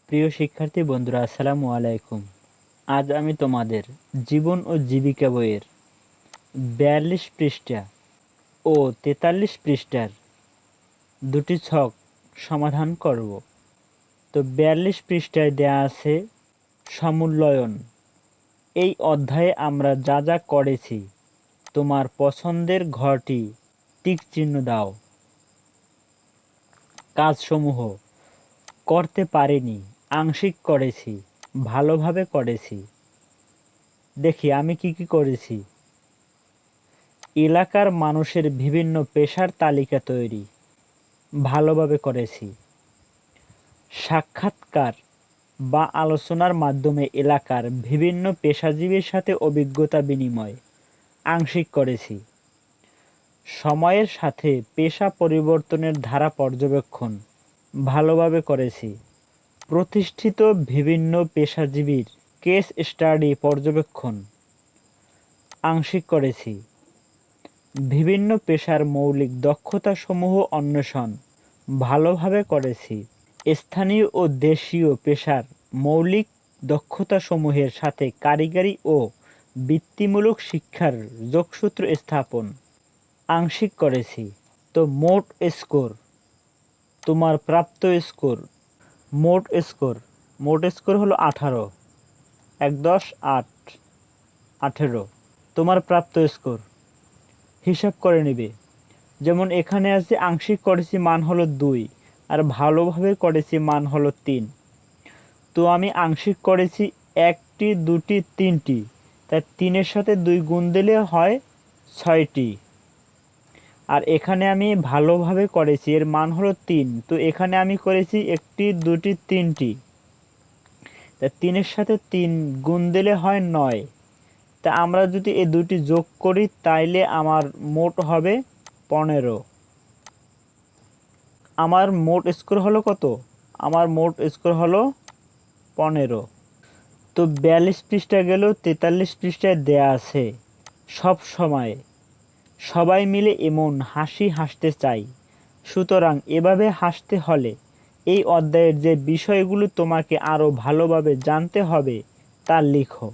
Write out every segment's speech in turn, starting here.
প্রিয় শিক্ষার্থী বন্ধুরা, আসসালামু আলাইকুম। আজ আমি তোমাদের জীবন ও জীবিকা বইয়ের ৪২ পৃষ্ঠা ও ৪৩ পৃষ্ঠার দুটি ছক সমাধান করব। তো ৪২ পৃষ্ঠায় দেয়া আছে সমুল্লয়ন। এই অধ্যায়ে আমরা যা যা করেছি, তোমার পছন্দের ঘরটি টিক চিহ্ন দাও। কাজসমূহ: করতে পারিনি, আংশিক করেছি, ভালোভাবে করেছি। দেখি আমি কি কি করেছি। এলাকার মানুষের বিভিন্ন পেশার তালিকা তৈরি, ভালোভাবে করেছি। সাক্ষাৎকার বা আলোচনার মাধ্যমে এলাকার বিভিন্ন পেশাজীবীর সাথে অভিজ্ঞতা বিনিময়, আংশিক করেছি। সময়ের সাথে পেশা পরিবর্তনের ধারা পর্যবেক্ষণ, ভালোভাবে করেছি। প্রতিষ্ঠিত বিভিন্ন পেশাজীবীর কেস স্টাডি পর্যবেক্ষণ, আংশিক করেছি। বিভিন্ন পেশার মৌলিক দক্ষতাসমূহ অন্বেষণ, ভালোভাবে করেছি। স্থানীয় ও দেশীয় পেশার মৌলিক দক্ষতাসমূহের সাথে কারিগরি ও বৃত্তিমূলক শিক্ষার যোগসূত্র স্থাপন, আংশিক করেছি। তো মোট স্কোর, তোমার প্রাপ্ত স্কোর, মোট স্কোর হলো 18। ১-১০-৮, 18 তোমার প্রাপ্ত স্কোর। হিসাব করে নেবে। যেমন এখানে আছে আংশিক করেছি মান হলো 2, আর ভালোভাবে করেছি মান হলো 3। তো আমি আংশিক করেছি 1টি, 2টি, 3টি, তাই 3-এর সাথে 2 গুণ দিলে হয় 6টি। আর এখানে আমি ভালোভাবে করেছি, এর মান হলো 3, তো এখানে আমি করেছি 1টি, 2টি, 3টি, তা 3-এর সাথে 3 গুণ দিলে হয় 9। তা আমরা যদি এই দুটি যোগ করি তাইলে আমার মোট হবে 15। আমার মোট স্কোর হলো কত? আমার মোট স্কোর হলো 15। তো 42 পৃষ্ঠা গেল, 43 পৃষ্ঠায় দেয়া আছে সব সময় সবাই মিলে এমন হাসি হাসতে চাই। সুতরাং এভাবে হাসতে হলে এই অধ্যায়ের যে বিষয়গুলো তোমাকে আরও ভালোভাবে জানতে হবে তা লিখো।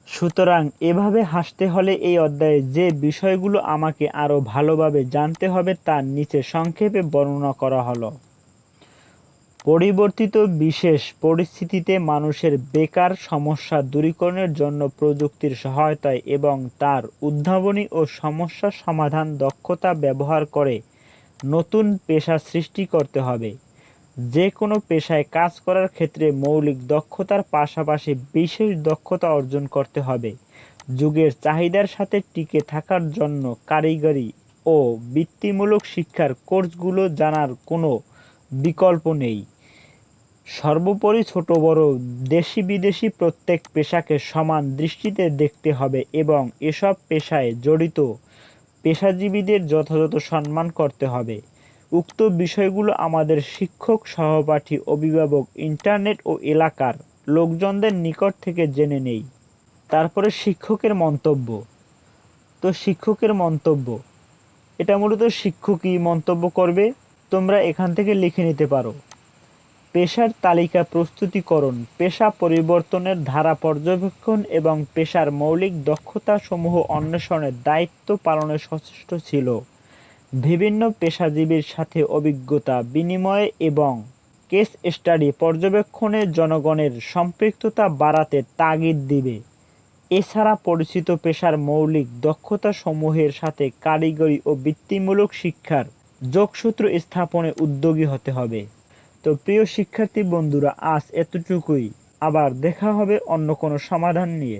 সুতরাং এভাবে হাসতে হলে এই অধ্যায়ে যে বিষয়গুলো আমাকে আরও ভালোভাবে জানতে হবে তার নিচে সংক্ষেপে বর্ণনা করা হলো। পরিবর্তিত বিশেষ পরিস্থিতিতে মানুষের বেকার সমস্যা দূরীকরণের জন্য প্রযুক্তির সহায়তায় এবং তার উদ্ভাবনী ও সমস্যা সমাধান দক্ষতা ব্যবহার করে নতুন পেশা সৃষ্টি করতে হবে। যে কোনো পেশায় কাজ করার ক্ষেত্রে মৌলিক দক্ষতার পাশাপাশি বিশেষ দক্ষতা অর্জন করতে হবে। যুগের চাহিদার সাথে টিকে থাকার জন্য কারিগরি ও বৃত্তিমূলক শিক্ষার কোর্সগুলো জানার কোনো বিকল্প নেই। সর্বোপরি ছোট বড়, দেশি বিদেশি প্রত্যেক পেশাকে সমান দৃষ্টিতে দেখতে হবে এবং এসব পেশায় জড়িত পেশাজীবীদের যথাযথ সম্মান করতে হবে। উক্ত বিষয়গুলো আমাদের শিক্ষক, সহপাঠী, অভিভাবক, ইন্টারনেট ও এলাকার লোকজনদের নিকট থেকে জেনে নেই। তারপরে শিক্ষকের মন্তব্য। তো শিক্ষকের মন্তব্য, এটা মূলত শিক্ষকই মন্তব্য করবে, তোমরা এখান থেকে লিখে নিতে পারো। পেশার তালিকা প্রস্তুতিকরণ, পেশা পরিবর্তনের ধারা পর্যবেক্ষণ এবং পেশার মৌলিক দক্ষতাসমূহ অন্বেষণের দায়িত্ব পালনে সচেষ্ট ছিল। বিভিন্ন পেশাজীবীর সাথে অভিজ্ঞতা বিনিময়ে এবং কেস স্টাডি পর্যবেক্ষণে জনগণের সম্পৃক্ততা বাড়াতে তাগিদ দিবে। এছাড়া পরিচিত পেশার মৌলিক দক্ষতাসমূহের সাথে কারিগরি ও বৃত্তিমূলক শিক্ষার যোগসূত্র স্থাপনে উদ্যোগী হতে হবে। তো প্রিয় শিক্ষার্থী বন্ধুরা, আজ এতটুকুই। আবার দেখা হবে অন্য কোনো সমাধান নিয়ে।